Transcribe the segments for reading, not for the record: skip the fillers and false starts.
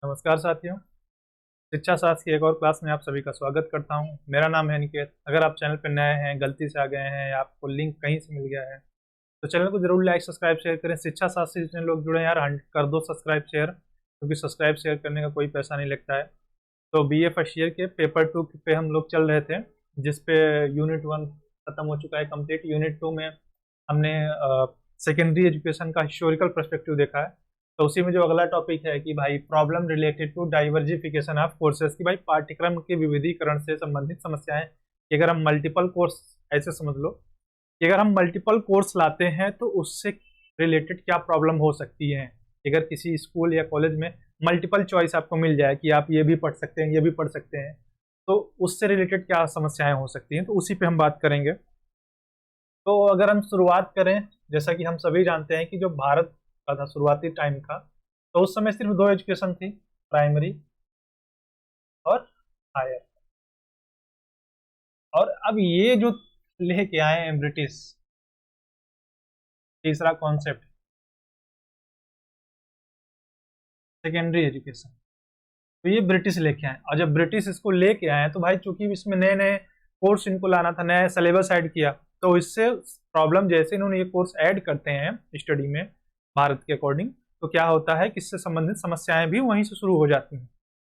नमस्कार साथियों। शिक्षा शास्त्र की एक और क्लास में आप सभी का स्वागत करता हूं। मेरा नाम है निकेत। अगर आप चैनल पर नए हैं, गलती से आ गए हैं या आपको लिंक कहीं से मिल गया है तो चैनल को जरूर लाइक सब्सक्राइब शेयर करें। शिक्षा शास्त्र से जितने लोग जुड़े हैं यार कर दो सब्सक्राइब शेयर, क्योंकि सब्सक्राइब शेयर करने का कोई पैसा नहीं लगता है। तो BA फर्स्ट ईयर के पेपर 2 पे हम लोग चल रहे थे, जिसपे यूनिट 1 खत्म हो चुका है कंप्लीट। यूनिट 2 में हमने सेकेंडरी एजुकेशन का हिस्टोरिकल पर्सपेक्टिव देखा है। तो उसी में जो अगला टॉपिक है कि भाई problem related to diversification of courses, की भाई पाठ्यक्रम के विविधीकरण से संबंधित समस्याएं। कि अगर हम मल्टीपल कोर्स, ऐसे समझ लो कि अगर हम मल्टीपल कोर्स लाते हैं तो उससे रिलेटेड क्या प्रॉब्लम हो सकती है। अगर किसी स्कूल या कॉलेज में मल्टीपल चॉइस आपको मिल जाए कि आप ये भी पढ़ सकते हैं, ये भी पढ़ सकते हैं, तो उससे रिलेटेड क्या समस्याएं हो सकती हैं, तो उसी पे हम बात करेंगे। तो अगर हम शुरुआत करें, जैसा कि हम सभी जानते हैं कि जो भारत का था शुरुआती टाइम का, तो उस समय सिर्फ दो एजुकेशन थी, प्राइमरी और हायर। और अब ये जो लेके आए हैं ब्रिटिश, तीसरा कॉन्सेप्ट सेकेंडरी एजुकेशन, तो ये ब्रिटिश लेके आए। और जब ब्रिटिश इसको लेके आए तो भाई चूंकि इसमें नए नए कोर्स इनको लाना था, नया सिलेबस ऐड किया, तो इससे प्रॉब्लम, जैसे इन्होंने ये कोर्स ऐड करते हैं स्टडी में भारत के अकॉर्डिंग, तो क्या होता है कि इससे संबंधित समस्याएं भी वहीं से शुरू हो जाती हैं।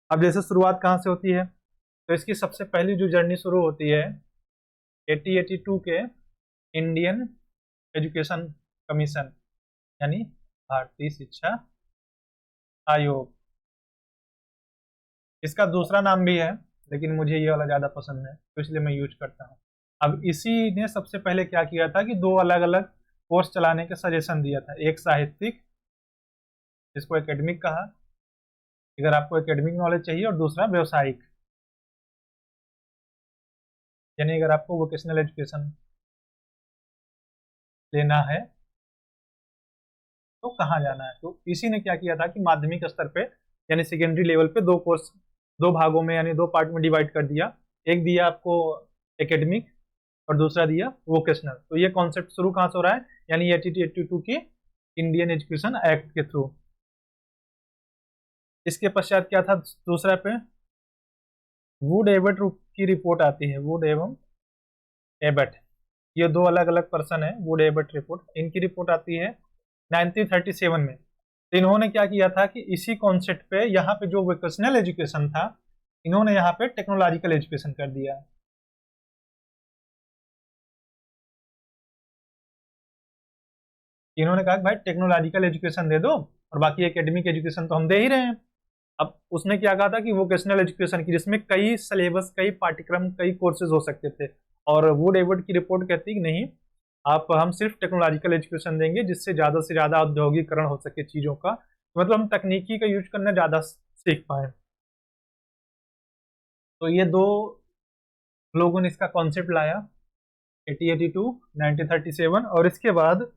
अब जैसे शुरुआत कहाँ से होती है, तो इसकी सबसे पहली जो जर्नी शुरू होती है 1882 के इंडियन एजुकेशन कमीशन, यानी भारतीय शिक्षा आयोग। इसका दूसरा नाम भी है, लेकिन मुझे ये वाला ज़्यादा पसंद है तो इसलिए मैं यूज करता हूँ। अब इसी ने सबसे पहले क्या किया था कि दो अलग अलग कोर्स चलाने के सजेशन दिया था। एक साहित्यिक, जिसको एकेडमिक कहा, अगर आपको एकेडमिक नॉलेज चाहिए, और दूसरा व्यवसायिक, यानी अगर आपको वोकेशनल एजुकेशन लेना है तो कहाँ जाना है। तो इसी ने क्या किया था कि माध्यमिक स्तर पे, यानी सेकेंडरी लेवल पे, दो कोर्स दो भागों में, यानी दो पार्ट में डिवाइड कर दिया। एक दिया आपको एकेडमिक और दूसरा दिया वोकेशनल। तो ये कॉन्सेप्ट शुरू कहाँ से हो रहा है, यानी 1882 की इंडियन एजुकेशन एक्ट के थ्रू। इसके पश्चात क्या था दूसरा पे, वुड एबट की रिपोर्ट आती है। वुड एवं एबट, ये दो अलग अलग पर्सन है। वुड एबट रिपोर्ट, इनकी रिपोर्ट आती है 1937 में। तो इन्होंने क्या किया था कि इसी कॉन्सेप्ट पे यहाँ पे जो वोकेशनल एजुकेशन था, इन्होंने यहाँ पे टेक्नोलॉजिकल एजुकेशन कर दिया। इन्होंने कहा कि भाई टेक्नोलॉजिकल एजुकेशन दे दो और बाकी एकेडमिक एजुकेशन तो हम दे ही रहे हैं। अब उसने क्या कहा था कि वोकेशनल एजुकेशन की, जिसमें कई सिलेबस, कई पाठ्यक्रम, कई कोर्सेज हो सकते थे, और वुड एवट की रिपोर्ट कहती कि नहीं, आप हम सिर्फ टेक्नोलॉजिकल एजुकेशन देंगे जिससे ज़्यादा से ज़्यादा औद्योगिकरण हो सके चीज़ों का, मतलब हम तकनीकी का यूज करना ज़्यादा सीख पाए। तो ये दो लोगों ने इसका कॉन्सेप्ट लाया 1882, 1937। और इसके बाद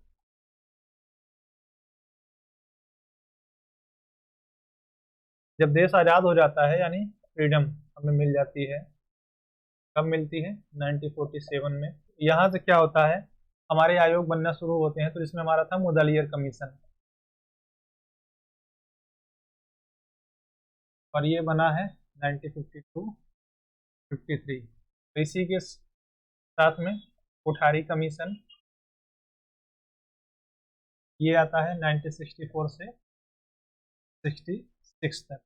जब देश आज़ाद हो जाता है, यानी फ्रीडम हमें मिल जाती है, कब मिलती है, 1947 में। यहाँ से क्या होता है, हमारे आयोग बनना शुरू होते हैं। तो इसमें हमारा था मुदलियर कमीशन, और ये बना है 1952, 53। तो इसी के साथ में कोठारी कमीशन, ये आता है 1964 से 66 तक।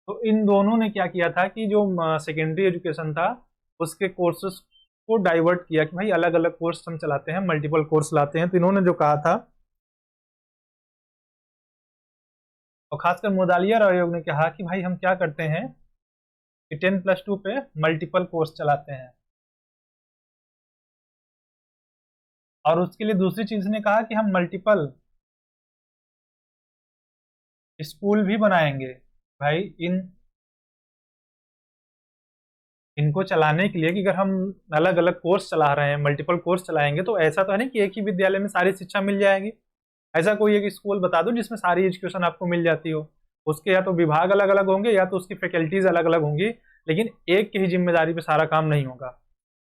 तो इन दोनों ने क्या किया था कि जो सेकेंडरी एजुकेशन था उसके कोर्सेज को डाइवर्ट किया कि भाई अलग अलग कोर्स हम चलाते हैं, मल्टीपल कोर्स लाते हैं। तो इन्होंने जो कहा था, और खासकर मुदालियर आयोग ने कहा कि भाई हम क्या करते हैं कि 10+2 पे मल्टीपल कोर्स चलाते हैं। और उसके लिए दूसरी चीज ने कहा कि हम मल्टीपल स्कूल भी बनाएंगे। भाई इनको चलाने के लिए कि अगर हम अलग अलग कोर्स चला रहे हैं, मल्टीपल कोर्स चलाएंगे, तो ऐसा तो है नहीं कि एक ही विद्यालय में सारी शिक्षा मिल जाएगी। ऐसा कोई एक स्कूल बता दो जिसमें सारी एजुकेशन आपको मिल जाती हो। उसके या तो विभाग अलग अलग होंगे या तो उसकी फैकल्टीज अलग अलग होंगी, लेकिन एक की ही जिम्मेदारी पे सारा काम नहीं होगा।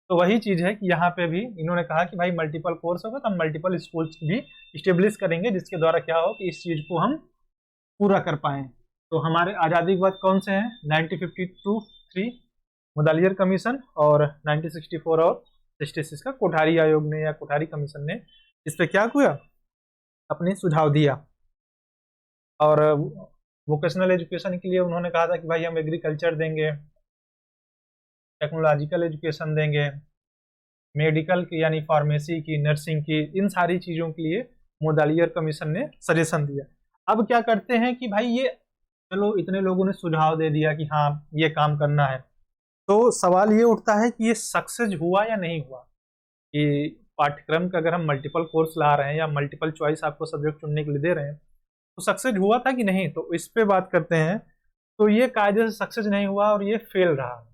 तो वही चीज है कि यहाँ पे भी इन्होंने कहा कि भाई मल्टीपल कोर्स होगा तो हम मल्टीपल स्कूल्स भी स्टेब्लिश करेंगे, जिसके द्वारा क्या हो कि इस चीज को हम पूरा कर पाए। तो हमारे आज़ादी के बाद कौन से हैं? 1952 मुदालियर कमीशन और 1964 और 66 का कोठारी आयोग ने या कोठारी कमीशन ने इस पे क्या किया? अपने सुझाव दिया। और वोकेशनल एजुकेशन के लिए उन्होंने कहा था कि भाई हम एग्रीकल्चर देंगे, टेक्नोलॉजिकल एजुकेशन देंगे, मेडिकल की यानी फार्मेसी की, नर्सिंग की, इन सारी चीज़ों के लिए मुदालियर कमीशन ने सजेशन दिया। अब क्या करते हैं कि भाई ये चलो इतने लोगों ने सुझाव दे दिया कि हाँ ये काम करना है, तो सवाल ये उठता है कि ये सक्सेस हुआ या नहीं हुआ। कि पाठ्यक्रम का अगर हम मल्टीपल कोर्स ला रहे हैं या मल्टीपल चॉइस आपको सब्जेक्ट चुनने के लिए दे रहे हैं तो सक्सेस हुआ था कि नहीं, तो इस पे बात करते हैं। तो ये कायदे से सक्सेस नहीं हुआ और ये फेल रहा।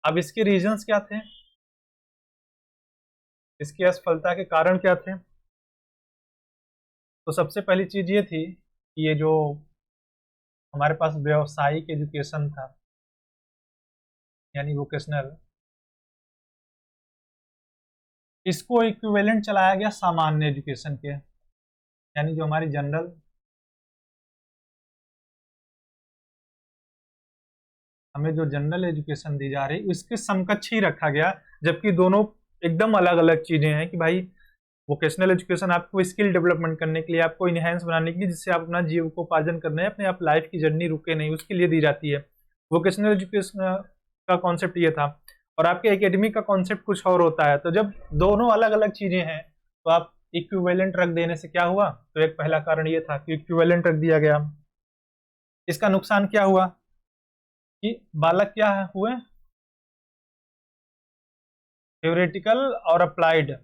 अब इसके रीजंस क्या थे, इसकी असफलता के कारण क्या थे? तो सबसे पहली चीज ये थी कि ये जो हमारे पास व्यावसायिक एजुकेशन था यानी वोकेशनल, इसको इक्विवेलेंट चलाया गया सामान्य एजुकेशन के, यानी जो हमारी जनरल हमें जो जनरल एजुकेशन दी जा रही उसके समकक्ष ही रखा गया, जबकि दोनों एकदम अलग अलग चीजें हैं। कि भाई वोकेशनल एजुकेशन आपको स्किल डेवलपमेंट करने के लिए, आपको इनहेंस बनाने के लिए, जिससे आप अपना जीविकोपार्जन करना है, अपने आप लाइफ की जर्नी रुके नहीं, उसके लिए दी जाती है। वोकेशनल एजुकेशन का कॉन्सेप्ट ये था और आपके एकेडमिक का कॉन्सेप्ट कुछ और होता है। तो जब दोनों अलग अलग चीजें हैं तो आप इक्विवेलेंट रख देने से क्या हुआ? तो एक पहला कारण ये था कि इक्विवेलेंट रख दिया गया। इसका नुकसान क्या हुआ कि बालक क्या हुए, थ्योरेटिकल और अप्लाइड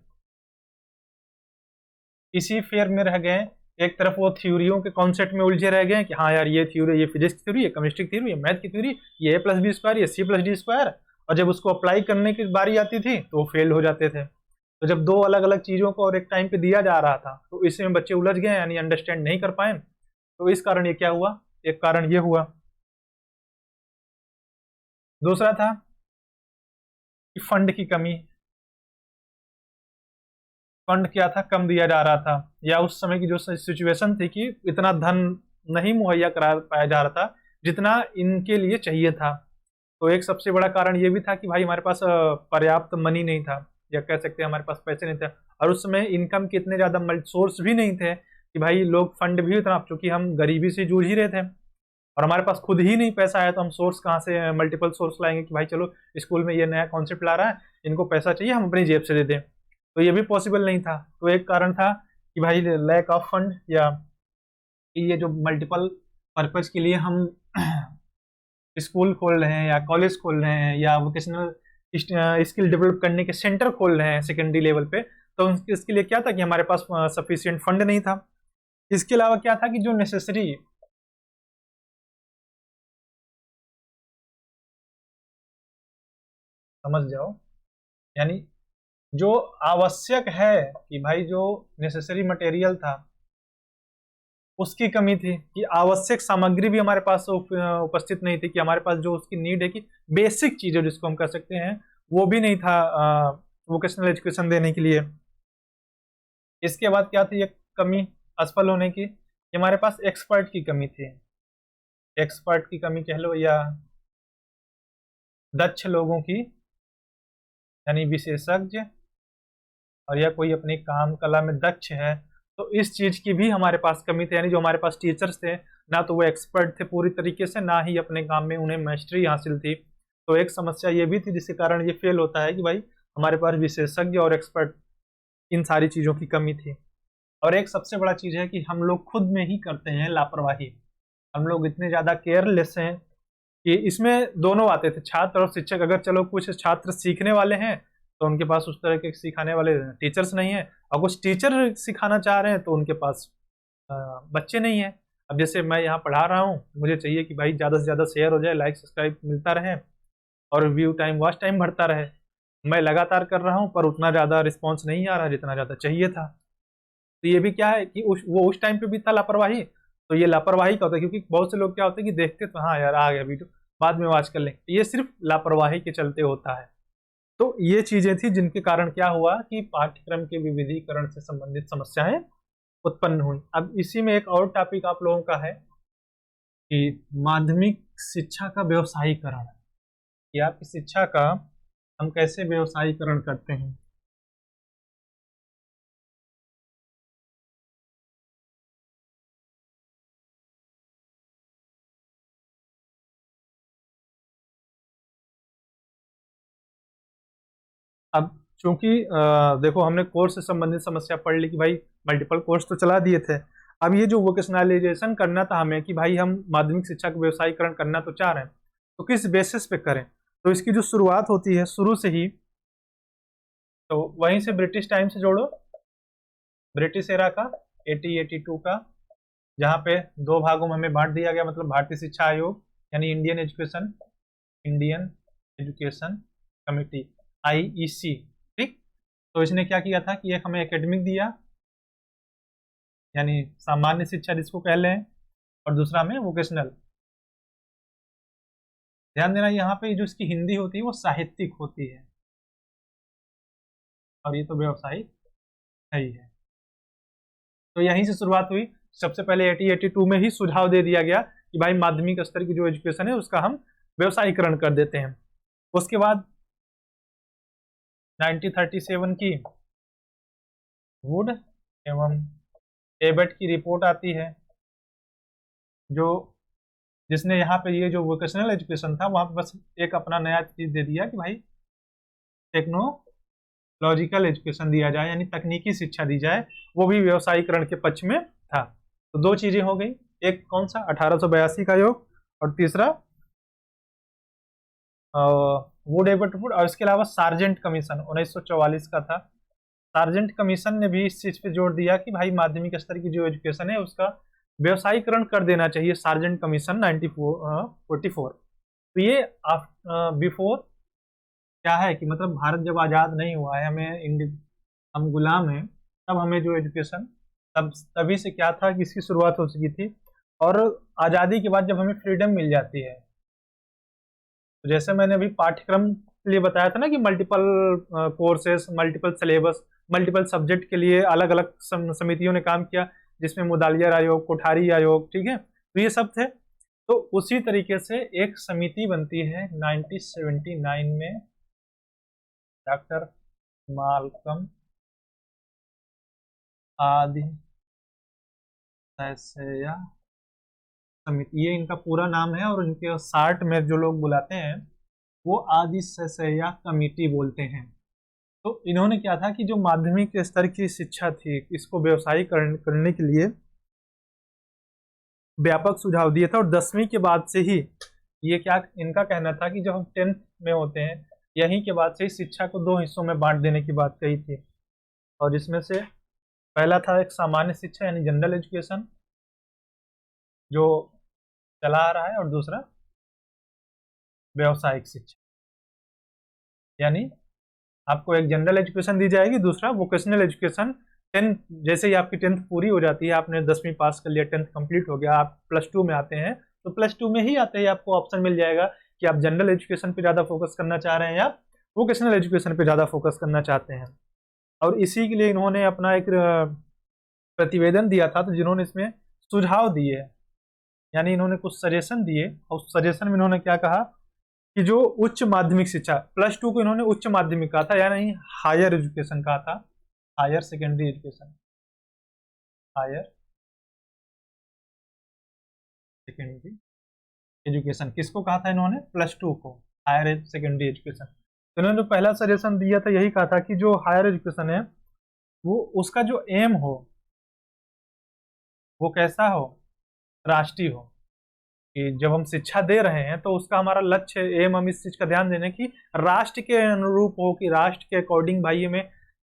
इसी फेयर में रह गए। एक तरफ वो थ्योरियों के कॉन्सेप्ट में उलझे रह गए कि हाँ यार ये थ्योरी, ये फिजिक्स की थ्योरी, ये केमिस्ट्री की थ्योरी, ये मैथ की थ्योरी, ये a+b², ये c+d², और जब उसको अप्लाई करने की बारी आती थी तो वो फेल हो जाते थे। तो जब दो अलग अलग चीजों को और एक टाइम पे दिया जा रहा था तो इसमें बच्चे उलझ गए, यानी अंडरस्टैंड नहीं कर पाए। तो इस कारण ये क्या हुआ? एक कारण ये हुआ। दूसरा था कि फंड की कमी। फंड क्या था? कम दिया जा रहा था, या उस समय की जो सिचुएशन थी कि इतना धन नहीं मुहैया करा पाया जा रहा था जितना इनके लिए चाहिए था। तो एक सबसे बड़ा कारण ये भी था कि भाई हमारे पास पर्याप्त मनी नहीं था, या कह सकते हैं हमारे पास पैसे नहीं थे, और उस समय इनकम के इतने ज्यादा सोर्स भी नहीं थे कि भाई लोग फंड भी उतना, चूंकि हम गरीबी से जूझ ही रहे थे और हमारे पास खुद ही नहीं पैसा है, तो हम सोर्स कहाँ से, मल्टीपल सोर्स लाएंगे कि भाई चलो स्कूल में ये नया कॉन्सेप्ट ला रहा है, इनको पैसा चाहिए, हम अपनी जेब से दे दें। तो ये भी पॉसिबल नहीं था। तो एक कारण था कि भाई लैक ऑफ फंड, या ये जो मल्टीपल पर्पज के लिए हम स्कूल खोल रहे हैं या कॉलेज खोल रहे हैं या वोकेशनल स्किल डेवलप करने के सेंटर खोल रहे हैं सेकेंडरी लेवल पे, तो इसके लिए क्या था कि हमारे पास सफिशिएंट फंड नहीं था। इसके अलावा क्या था कि जो नेसेसरी समझ जाओ, यानी जो आवश्यक है कि भाई जो नेसेसरी मटेरियल था उसकी कमी थी, कि आवश्यक सामग्री भी हमारे पास उपस्थित नहीं थी, कि हमारे पास जो उसकी नीड है कि बेसिक चीजें जिसको हम कह सकते हैं वो भी नहीं था वोकेशनल एजुकेशन देने के लिए। इसके बाद क्या थी एक कमी असफल होने की, कि हमारे पास एक्सपर्ट की कमी थी। एक्सपर्ट की कमी कह लो या दक्ष लोगों की, यानी विशेषज्ञ, और या कोई अपनी काम कला में दक्ष है, तो इस चीज की भी हमारे पास कमी थी। यानी जो हमारे पास टीचर्स थे ना तो वो एक्सपर्ट थे पूरी तरीके से, ना ही अपने काम में उन्हें मास्टरी हासिल थी। तो एक समस्या ये भी थी जिसके कारण ये फेल होता है कि भाई हमारे पास विशेषज्ञ और एक्सपर्ट इन सारी चीजों की कमी थी। और एक सबसे बड़ा चीज है कि हम लोग खुद में ही करते हैं लापरवाही। हम लोग इतने ज्यादा केयरलेस हैं कि इसमें दोनों आते थे, छात्र और शिक्षक। अगर चलो कुछ छात्र सीखने वाले हैं तो उनके पास उस तरह के सिखाने वाले टीचर्स नहीं है, और कुछ टीचर सिखाना चाह रहे हैं तो उनके पास बच्चे नहीं है। अब जैसे मैं यहाँ पढ़ा रहा हूँ, मुझे चाहिए कि भाई ज़्यादा से ज़्यादा शेयर हो जाए, लाइक सब्सक्राइब मिलता रहे और व्यू टाइम वॉच टाइम बढ़ता रहे। मैं लगातार कर रहा हूँ पर उतना ज़्यादा रिस्पॉन्स नहीं आ रहा जितना ज़्यादा चाहिए था। तो ये भी क्या है कि वो उस टाइम पे भी था लापरवाही। तो ये लापरवाही का होता है, क्योंकि बहुत से लोग क्या होते हैं कि देखते तो हाँ यार आ गया वीडियो, बाद में वॉच कर लेंगे, ये सिर्फ लापरवाही के चलते होता है। तो ये चीजें थी जिनके कारण क्या हुआ कि पाठ्यक्रम के विविधीकरण से संबंधित समस्याएं उत्पन्न हुई। अब इसी में एक और टॉपिक आप लोगों का है कि माध्यमिक शिक्षा का व्यवसायीकरण, कि आपकी शिक्षा का हम कैसे व्यवसायीकरण करते हैं। अब चूंकि देखो, हमने कोर्स से संबंधित समस्या पढ़ ली कि भाई मल्टीपल कोर्स तो चला दिए थे। अब ये जो वोकेशनलाइजेशन करना था हमें कि भाई हम माध्यमिक शिक्षा का व्यवसायीकरण करना तो चाह रहे हैं, तो किस बेसिस पे करें। तो इसकी जो शुरुआत होती है शुरू से ही, तो वहीं से ब्रिटिश टाइम से जोड़ो, ब्रिटिश एरा का 1882 का, जहाँ पे दो भागों में हमें बांट दिया गया, मतलब भारतीय शिक्षा आयोग यानी इंडियन एजुकेशन कमिटी, आईईसी। ठीक। तो इसने क्या किया था कि एक हमें एकेडमिक दिया, यानी सामान्य शिक्षा जिसको कह लें, और दूसरा में वोकेशनल। ध्यान देना, यहाँ पे जो इसकी हिंदी होती है वो साहित्यिक होती है, और ये तो व्यवसायिक है ही है। तो यहीं से शुरुआत हुई। सबसे पहले 1882 में ही सुझाव दे दिया गया कि भाई माध्यमिक स्तर की जो एजुकेशन है उसका हम व्यवसायीकरण कर देते हैं। उसके बाद 1937 की वुड एवं एबट की रिपोर्ट आती है, जो जिसने यहाँ पे ये जो वोकेशनल एजुकेशन था वहां पे बस एक अपना नया चीज दे दिया कि भाई टेक्नोलॉजिकल एजुकेशन दिया जाए, यानी तकनीकी शिक्षा दी जाए, वो भी व्यवसायीकरण के पक्ष में था। तो दो चीजें हो गई, एक कौन सा 1882 का योग, और तीसरा वुड एबट वुड, और इसके अलावा सार्जेंट कमीशन 1944 का था। सार्जेंट कमीशन ने भी इस चीज पे जोर दिया कि भाई माध्यमिक स्तर की जो एजुकेशन है उसका व्यवसायीकरण कर देना चाहिए, सार्जेंट कमीशन 1944। तो ये बिफोर क्या है कि मतलब भारत जब आज़ाद नहीं हुआ है, हम गुलाम हैं, तब हमें जो एजुकेशन, तब तभी से क्या था कि इसकी शुरुआत हो चुकी थी। और आज़ादी के बाद जब हमें फ्रीडम मिल जाती है, तो जैसे मैंने अभी पाठ्यक्रम के लिए बताया था ना कि multiple courses, multiple syllabus, multiple subject के लिए अलग अलग समितियों ने काम किया, जिसमें मुदालियर आयोग, कोठारी आयोग, ठीक है, तो ये सब थे। तो उसी तरीके से एक समिति बनती है 1979 में, डॉक्टर मालकम आदि सैया समिति, ये इनका पूरा नाम है, और इनके शार्ट में जो लोग बुलाते हैं वो आदि सैया कमेटी बोलते हैं। तो इन्होंने क्या था कि जो माध्यमिक स्तर की शिक्षा थी इसको व्यवसायिक करने के लिए व्यापक सुझाव दिए था। और 10वीं के बाद से ही ये क्या इनका कहना था कि जब हम 10th में होते हैं, यहीं के बाद से ही शिक्षा को दो हिस्सों में बांट देने की बात कही थी। और इसमें से पहला था एक सामान्य शिक्षा यानी जनरल एजुकेशन जो चला आ रहा है, और दूसरा व्यावसायिक शिक्षा, यानी आपको एक जनरल एजुकेशन दी जाएगी, दूसरा वोकेशनल एजुकेशन। 10th जैसे ही आपकी 10th पूरी हो जाती है, आपने 10वीं पास कर लिया, 10th कंप्लीट हो गया, आप +2 में आते हैं, तो +2 में ही आते ही आपको ऑप्शन मिल जाएगा कि आप जनरल एजुकेशन पे ज़्यादा फोकस करना चाह रहे हैं या वोकेशनल एजुकेशन पे ज़्यादा फोकस करना चाहते हैं। और इसी के लिए इन्होंने अपना एक प्रतिवेदन दिया था, तो जिन्होंने इसमें सुझाव दिए, यानी इन्होंने कुछ सजेशन दिए, और सजेशन में इन्होंने क्या कहा कि जो उच्च माध्यमिक शिक्षा, +2 को इन्होंने उच्च माध्यमिक कहा था, यानी हायर एजुकेशन कहा था, higher secondary education, higher secondary education किसको कहा था इन्होंने? +2 को, हायर सेकेंडरी एजुकेशन। तो इन्होंने जो पहला सजेशन दिया था यही कहा था कि जो हायर एजुकेशन है वो उसका जो एम हो वो कैसा हो, राष्ट्रीय हो, कि जब हम शिक्षा दे रहे हैं तो उसका हमारा लक्ष्य एम, हम इस चीज का ध्यान देने की राष्ट्र के अनुरूप हो, कि राष्ट्र के अकॉर्डिंग भाई हमें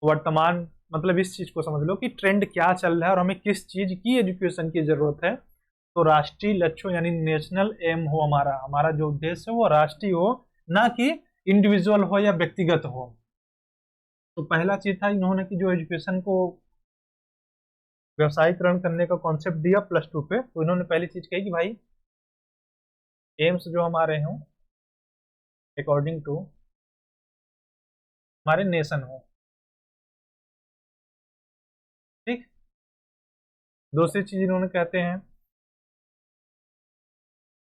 वर्तमान, मतलब इस चीज को समझ लो कि ट्रेंड क्या चल रहा है और हमें किस चीज की एजुकेशन की जरूरत है। तो राष्ट्रीय लक्ष्य यानी नेशनल एम हो, हमारा हमारा जो उद्देश्य है वो राष्ट्रीय हो, ना कि इंडिविजुअल हो या व्यक्तिगत हो। तो पहला चीज था इन्होंने कि जो एजुकेशन को व्यवसायीकरण करने का कॉन्सेप्ट दिया +2 पे, तो इन्होंने पहली चीज कही कि भाई एम्स जो हमारे हों अकॉर्डिंग टू हमारे नेशन हो। ठीक। दूसरी चीज इन्होंने कहते हैं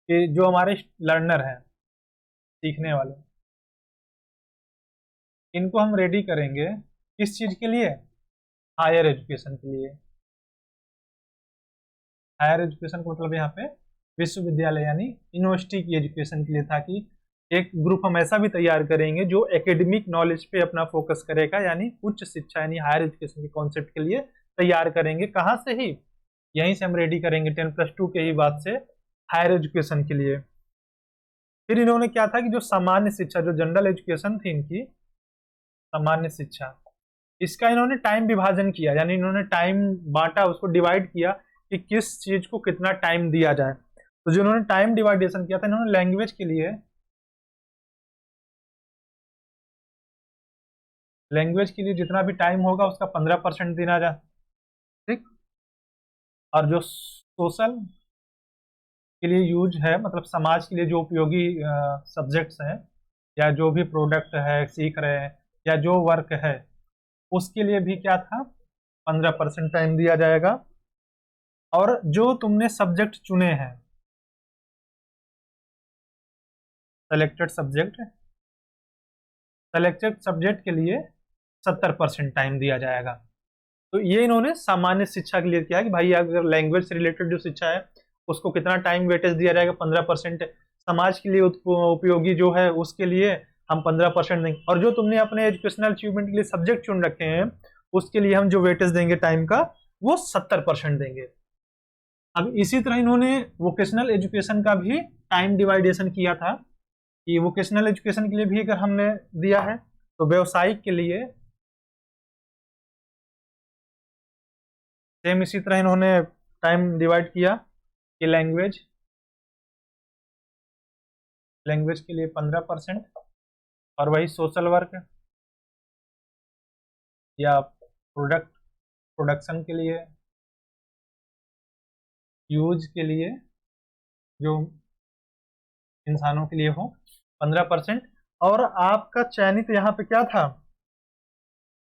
कि जो हमारे लर्नर हैं, सीखने वाले, इनको हम रेडी करेंगे किस चीज के लिए? हायर एजुकेशन के लिए। हायर एजुकेशन का मतलब यहाँ पे विश्वविद्यालय यानी यूनिवर्सिटी की एजुकेशन के लिए था, कि एक ग्रुप हम ऐसा भी तैयार करेंगे जो एकेडमिक नॉलेज पे अपना फोकस करेगा, यानी उच्च शिक्षा यानी हायर एजुकेशन के कॉन्सेप्ट के लिए तैयार करेंगे। कहाँ से ही? यहीं से हम रेडी करेंगे 10+2 के ही बाद से हायर एजुकेशन के लिए। फिर इन्होंने क्या था कि जो सामान्य शिक्षा, जो जनरल एजुकेशन थी इनकी, सामान्य शिक्षा, इसका इन्होंने टाइम विभाजन किया, यानी इन्होंने टाइम बांटा, उसको डिवाइड किया कि किस चीज को कितना टाइम दिया जाए। तो जो इन्होंने टाइम डिवाइडेशन किया था, इन्होंने लैंग्वेज के लिए, लैंग्वेज के लिए जितना भी टाइम होगा उसका 15% देना जाए, ठीक। और जो सोशल के लिए यूज है, मतलब समाज के लिए जो उपयोगी सब्जेक्ट्स हैं, या जो भी प्रोडक्ट है सीख रहे हैं, या जो वर्क है, उसके लिए भी क्या था? 15% टाइम दिया जाएगा। और जो तुमने सब्जेक्ट चुने हैं, सेलेक्टेड सब्जेक्ट, सेलेक्टेड सब्जेक्ट के लिए 70% टाइम दिया जाएगा। तो ये इन्होंने सामान्य शिक्षा के लिए किया कि भाई अगर लैंग्वेज से रिलेटेड जो शिक्षा है उसको कितना टाइम वेटेज दिया जाएगा? 15%। समाज के लिए उपयोगी जो है उसके लिए हम 15% देंगे, और जो तुमने अपने एजुकेशनल अचीवमेंट के लिए सब्जेक्ट चुन रखे हैं उसके लिए हम जो वेटेज देंगे टाइम का, वो 70% देंगे। अब इसी तरह इन्होंने वोकेशनल एजुकेशन का भी टाइम डिवाइडेशन किया था, कि वोकेशनल एजुकेशन के लिए भी अगर हमने दिया है तो व्यवसायिक के लिए सेम इसी तरह इन्होंने टाइम डिवाइड किया कि लैंग्वेज, लैंग्वेज के लिए 15%, और वही सोशल वर्क या प्रोडक्शन के लिए, यूज के लिए, जो इंसानों के लिए हो 15%। और आपका चयनित यहाँ पे क्या था?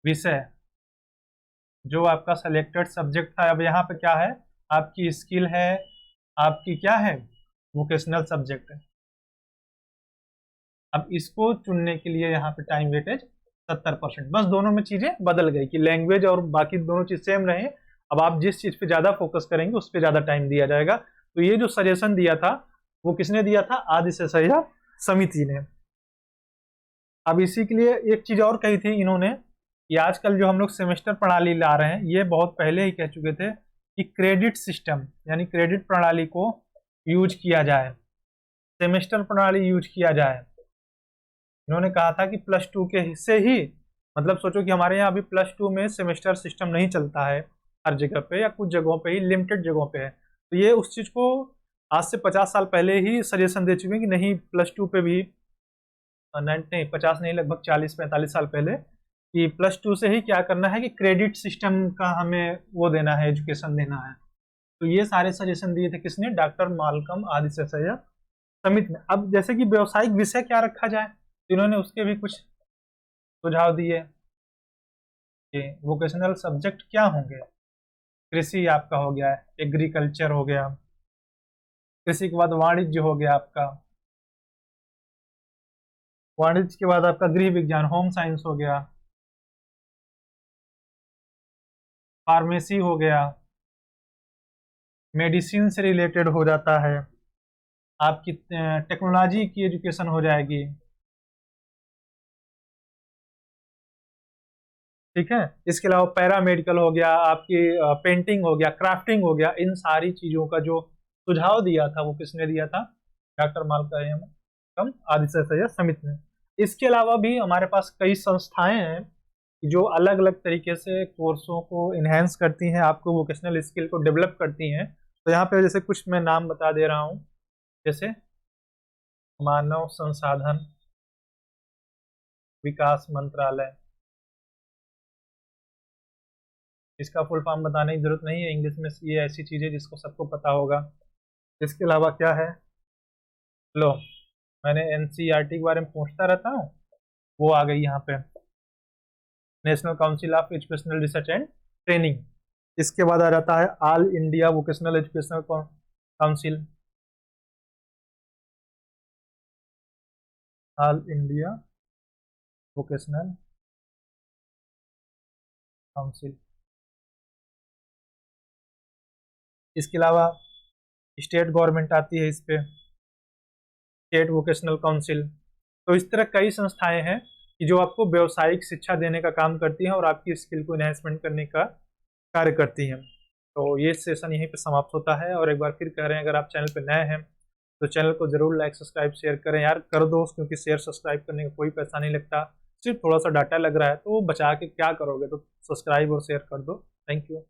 विषय, जो आपका सिलेक्टेड सब्जेक्ट था। अब यहाँ पे क्या है? आपकी स्किल है, आपकी क्या है? वोकेशनल सब्जेक्ट है। अब इसको चुनने के लिए यहाँ पे टाइम वेटेज 70%, बस दोनों में चीजें बदल गई कि लैंग्वेज और बाकी दोनों चीज सेम रहे। अब आप जिस चीज पे ज्यादा फोकस करेंगे उस पर ज्यादा टाइम दिया जाएगा। तो ये जो सजेशन दिया था वो किसने दिया था? आदि सैया समिति ने। अब इसी के लिए एक चीज और कही थी इन्होंने, कि आजकल जो हम लोग सेमेस्टर प्रणाली ला रहे हैं, ये बहुत पहले ही कह चुके थे कि क्रेडिट सिस्टम यानी क्रेडिट प्रणाली को यूज किया जाए, सेमेस्टर प्रणाली यूज किया जाए। इन्होंने कहा था कि +2 के हिस्से ही, मतलब सोचो कि हमारे यहाँ अभी +2 में सेमेस्टर सिस्टम नहीं चलता है हर जगह पे, या कुछ जगहों पे ही, लिमिटेड जगहों पे है। तो ये उस चीज को आज से 50 साल पहले ही सजेशन दे चुके हैं कि नहीं, +2 पे भी, नहीं 50 नहीं, लगभग 40-45 साल पहले, कि +2 से ही क्या करना है कि क्रेडिट सिस्टम का हमें वो देना है, एजुकेशन देना है। तो ये सारे सजेशन दिए थे किसने? डॉक्टर मालकम आदित्यसैया समिति ने। अब जैसे कि व्यवसायिक विषय क्या रखा जाए, तो इन्होंने उसके भी कुछ सुझाव दिए कि वोकेशनल सब्जेक्ट क्या होंगे। कृषि आपका हो गया, एग्रीकल्चर हो गया, कृषि के बाद वाणिज्य हो गया आपका, वाणिज्य के बाद आपका गृह विज्ञान, होम साइंस हो गया, फार्मेसी हो गया, मेडिसिन से रिलेटेड हो जाता है, आपकी टेक्नोलॉजी की एजुकेशन हो जाएगी, ठीक है। इसके अलावा पैरा मेडिकल हो गया, आपकी पेंटिंग हो गया, क्राफ्टिंग हो गया। इन सारी चीजों का जो सुझाव दिया था वो किसने दिया था? डॉक्टर मालकम आदित्यसैया समिति ने। इसके अलावा भी हमारे पास कई संस्थाएं हैं जो अलग अलग तरीके से कोर्सों को इन्हेंस करती हैं, आपको वोकेशनल स्किल को डेवलप करती हैं। तो यहाँ पे जैसे कुछ मैं नाम बता दे रहा हूँ, जैसे मानव संसाधन विकास मंत्रालय, इसका फुल फॉर्म बताने की जरूरत नहीं है, इंग्लिश में ये ऐसी चीज है जिसको सबको पता होगा। इसके अलावा क्या है? लो, मैंने एनसीईआरटी के बारे में पूछता रहता हूँ, वो आ गई यहाँ पे, national council of educational research and training. इसके बाद आ जाता है all India vocational educational council, all India vocational council. इसके अलावा स्टेट गवर्नमेंट आती है इस पे, स्टेट वोकेशनल काउंसिल। तो इस तरह कई संस्थाएं हैं कि जो आपको व्यावसायिक शिक्षा देने का काम करती हैं और आपकी स्किल को एनहेंसमेंट करने का कार्य करती हैं। तो ये सेशन यहीं पे समाप्त होता है। और एक बार फिर कह रहे हैं, अगर आप चैनल पे नए हैं तो चैनल को जरूर लाइक सब्सक्राइब शेयर करें यार, कर दो, क्योंकि शेयर सब्सक्राइब करने का कोई पैसा नहीं लगता, सिर्फ थोड़ा सा डाटा लग रहा है, तो वो बचा के क्या करोगे, तो सब्सक्राइब और शेयर कर दो। Thank you.